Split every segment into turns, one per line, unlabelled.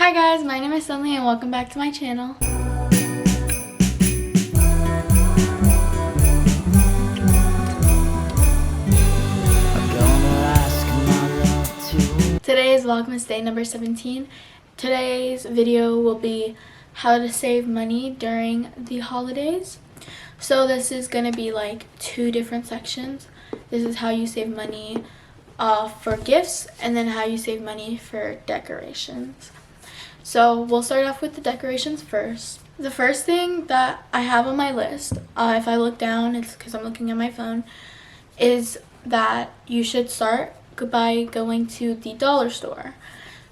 Hi guys, my name is Sunny and welcome back to my channel. Today is Vlogmas day number 17. Today's video will be how to save money during the holidays. So this is going to be like two different sections. This is how you save money for gifts, and then how you save money for decorations. So we'll start off with the decorations first. The first thing that I have on my list, if I look down, it's because I'm looking at my phone, is that you should start by going to the dollar store.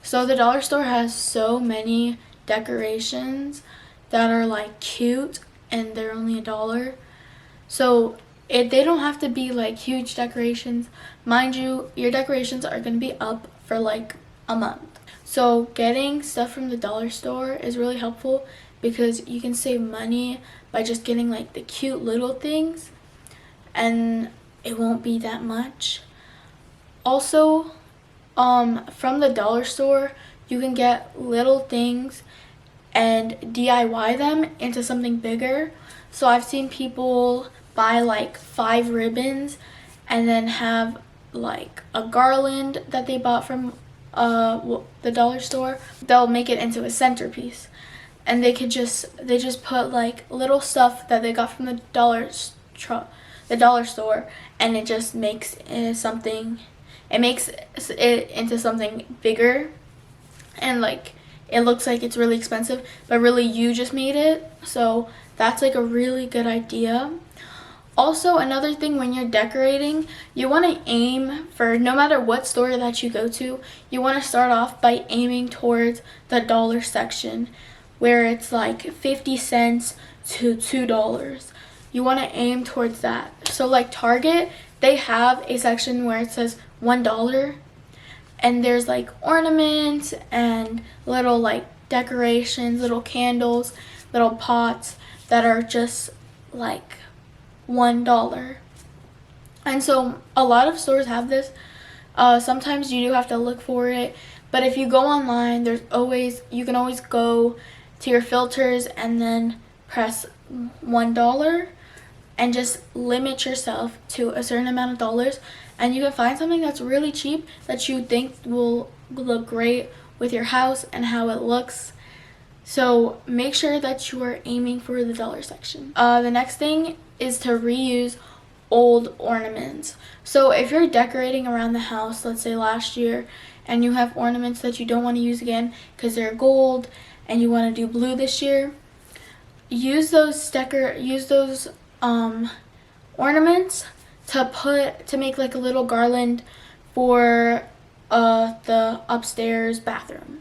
So the dollar store has so many decorations that are like cute and they're only $1. So they don't have to be like huge decorations. Mind you, your decorations are going to be up for like a month. So getting stuff from the dollar store is really helpful because you can save money by just getting like the cute little things, and it won't be that much. Also, from the dollar store, you can get little things and DIY them into something bigger. So I've seen people buy like 5 ribbons and then have like a garland that they bought from the dollar store. They'll make it into a centerpiece, and they just put like little stuff that they got from the dollar store, and it just makes something. It makes it into something bigger, and like it looks like it's really expensive, but really you just made it. So that's like a really good idea. Also, another thing, when you're decorating, you want to aim for, no matter what store that you go to, you want to start off by aiming towards the dollar section, where it's like 50 cents to $2. You want to aim towards that. So like Target, they have a section where it says $1, and there's like ornaments and little like decorations, little candles, little pots that are just like $1. And so a lot of stores have this. Sometimes you do have to look for it, but if you go online, you can always go to your filters and then press $1 and just limit yourself to a certain amount of dollars, and you can find something that's really cheap that you think will look great with your house and how it looks. So make sure that you are aiming for the dollar section. The next thing is to reuse old ornaments. So if you're decorating around the house, let's say last year, and you have ornaments that you don't want to use again because they're gold and you want to do blue this year, use those ornaments to make like a little garland for the upstairs bathroom.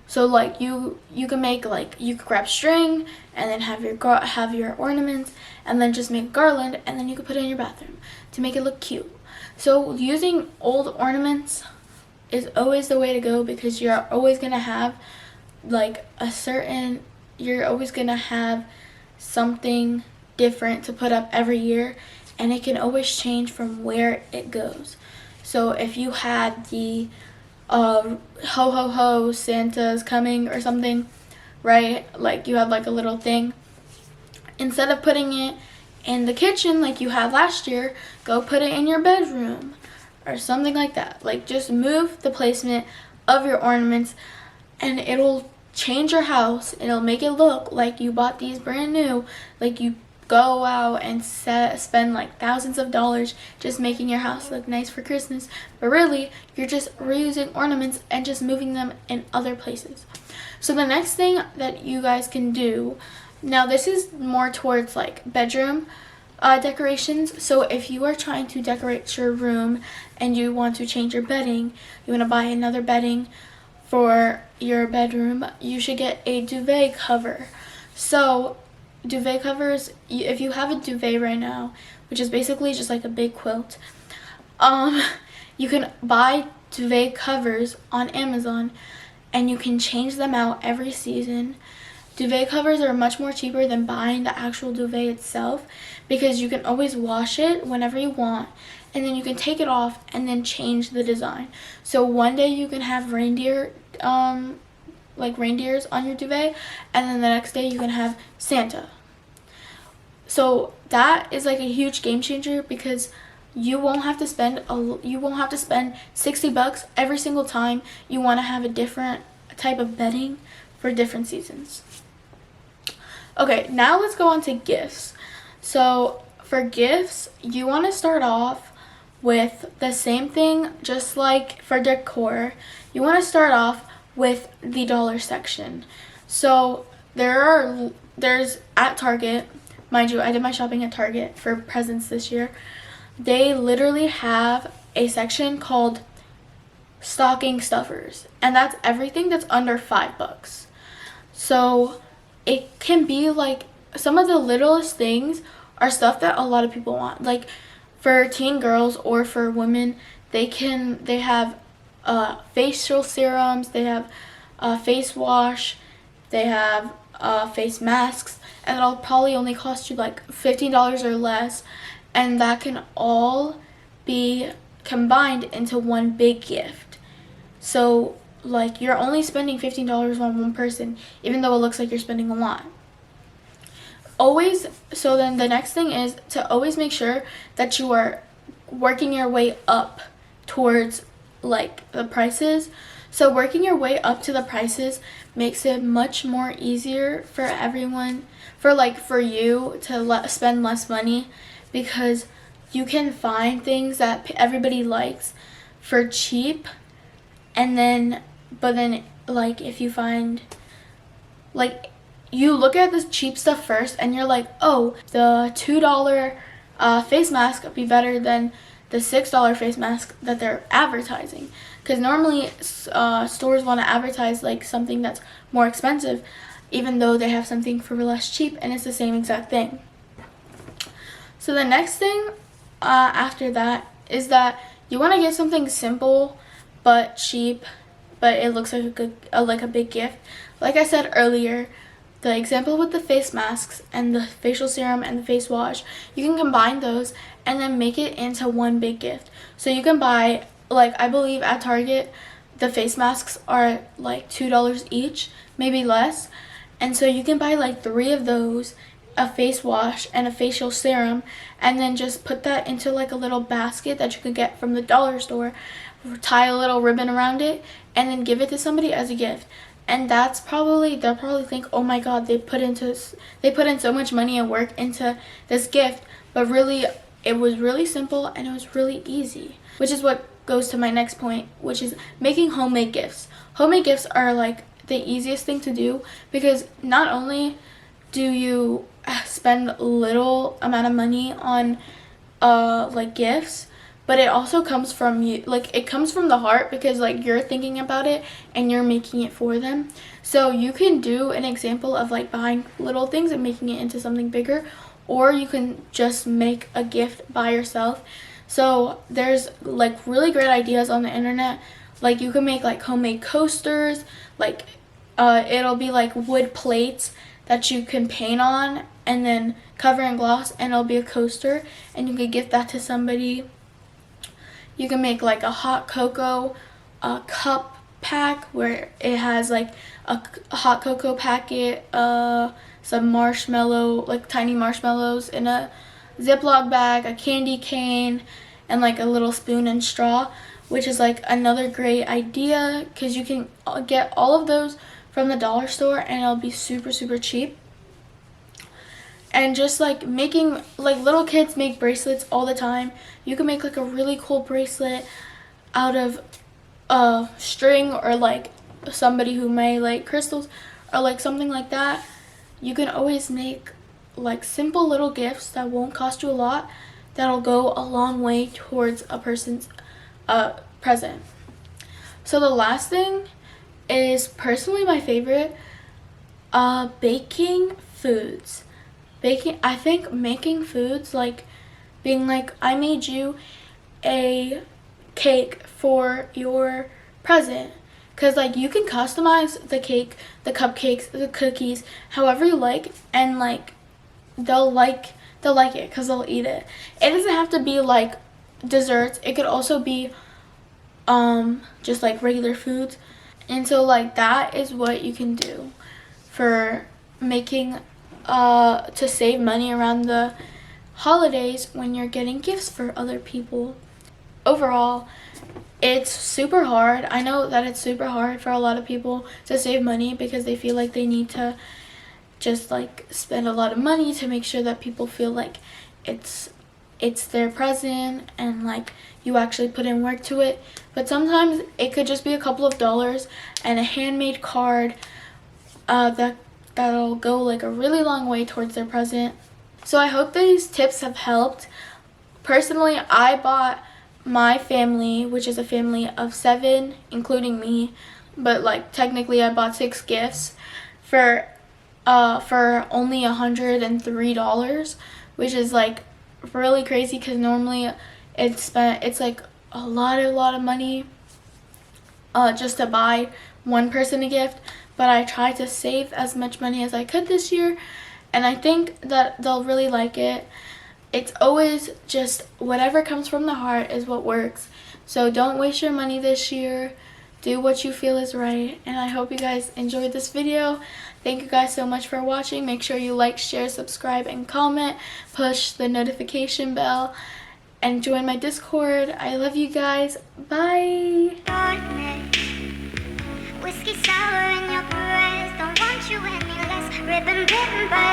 So like you can make, like, you could grab string and then have your ornaments, and then just make a garland, and then you could put it in your bathroom to make it look cute. So using old ornaments is always the way to go, because you're always gonna have something different to put up every year, and it can always change from where it goes. So if you had the ho ho ho, Santa's coming or something, right? Like you had like a little thing, instead of putting it in the kitchen like you had last year, go put it in your bedroom or something like that. Like, just move the placement of your ornaments, and it'll change your house. It'll make it look like you bought these brand new, like you go out and spend like thousands of dollars just making your house look nice for Christmas, but really you're just reusing ornaments and just moving them in other places. So the next thing that you guys can do, now this is more towards like bedroom decorations. So if you are trying to decorate your room and you want to change your bedding, you want to buy another bedding for your bedroom, you should get a duvet cover. So duvet covers, if you have a duvet right now, which is basically just like a big quilt, you can buy duvet covers on Amazon, and you can change them out every season. Duvet covers are much more cheaper than buying the actual duvet itself, because you can always wash it whenever you want, and then you can take it off and then change the design. So one day you can have reindeer like reindeers on your duvet, and then the next day you can have Santa. So that is like a huge game changer because you won't have to spend $60 every single time you want to have a different type of bedding for different seasons. Okay, now let's go on to gifts. So for gifts, you want to start off with the same thing, just like for decor. You want to start off with the dollar section. So there's at Target, mind you, I did my shopping at Target for presents this year. They literally have a section called stocking stuffers, and that's everything that's under $5. So it can be like some of the littlest things are stuff that a lot of people want. Like for teen girls or for women, they have facial serums, they have face wash, they have face masks, and it'll probably only cost you like $15 or less, and that can all be combined into one big gift. So like you're only spending $15 on one person, even though it looks like you're spending a lot. So then the next thing is to always make sure that you are working your way up towards like the prices. So working your way up to the prices makes it much more easier for everyone, for you to spend less money, because you can find things that everybody likes for cheap, but then like if you find like you look at the cheap stuff first and you're like, oh, the $2 face mask would be better than the $6 face mask that they're advertising, because normally stores want to advertise like something that's more expensive even though they have something for less cheap and it's the same exact thing. So the next thing after that is that you want to get something simple but cheap, but it looks like a big gift. Like I said earlier, the example with the face masks and the facial serum and the face wash, you can combine those and then make it into one big gift. So you can buy, like I believe at Target, the face masks are like $2 each, maybe less. And so you can buy like 3 of those, a face wash and a facial serum, and then just put that into like a little basket that you could get from the dollar store, tie a little ribbon around it, and then give it to somebody as a gift. And they'll probably think, oh my god, they put in so much money and work into this gift, but really it was really simple and it was really easy, which is what goes to my next point, which is making homemade gifts. Homemade gifts are like the easiest thing to do, because not only do you spend little amount of money on like gifts, but it also comes from you, like it comes from the heart, because like you're thinking about it and you're making it for them. So you can do an example of like buying little things and making it into something bigger, or you can just make a gift by yourself. So there's like really great ideas on the internet. Like you can make like homemade coasters, like it'll be like wood plates that you can paint on and then cover in gloss, and it'll be a coaster, and you could gift that to somebody. You can make like a hot cocoa cup pack where it has like a hot cocoa packet, some marshmallow, like tiny marshmallows in a Ziploc bag, a candy cane, and like a little spoon and straw, which is like another great idea, because you can get all of those from the dollar store and it'll be super super cheap. And just like making, like little kids make bracelets all the time. You can make like a really cool bracelet out of string, or like somebody who may like crystals or like something like that. You can always make like simple little gifts that won't cost you a lot, that'll go a long way towards a person's present. So the last thing is personally my favorite, baking foods. I think making foods, like being like, I made you a cake for your present, because like you can customize the cake, the cupcakes, the cookies, however you like, and like they'll like it because they'll eat it. It doesn't have to be like desserts. It could also be just like regular foods. And so like that is what you can do for making to save money around the holidays when you're getting gifts for other people. Overall, it's super hard. I know that it's super hard for a lot of people to save money because they feel like they need to just like spend a lot of money to make sure that people feel like it's their present and like you actually put in work to it. But sometimes it could just be a couple of dollars and a handmade card that'll go like a really long way towards their present. So I hope these tips have helped. Personally, I bought my family, which is a family of 7 including me, but like technically I bought 6 gifts for only $103, which is like really crazy because normally it's like a lot of money just to buy one person a gift. But I tried to save as much money as I could this year, and I think that they'll really like it. It's always just whatever comes from the heart is what works. So don't waste your money this year. Do what you feel is right. And I hope you guys enjoyed this video. Thank you guys so much for watching. Make sure you like, share, subscribe, and comment. Push the notification bell and join my Discord. I love you guys. Bye.
Whiskey sour in your breath, don't want you any less. Ribbon bitten by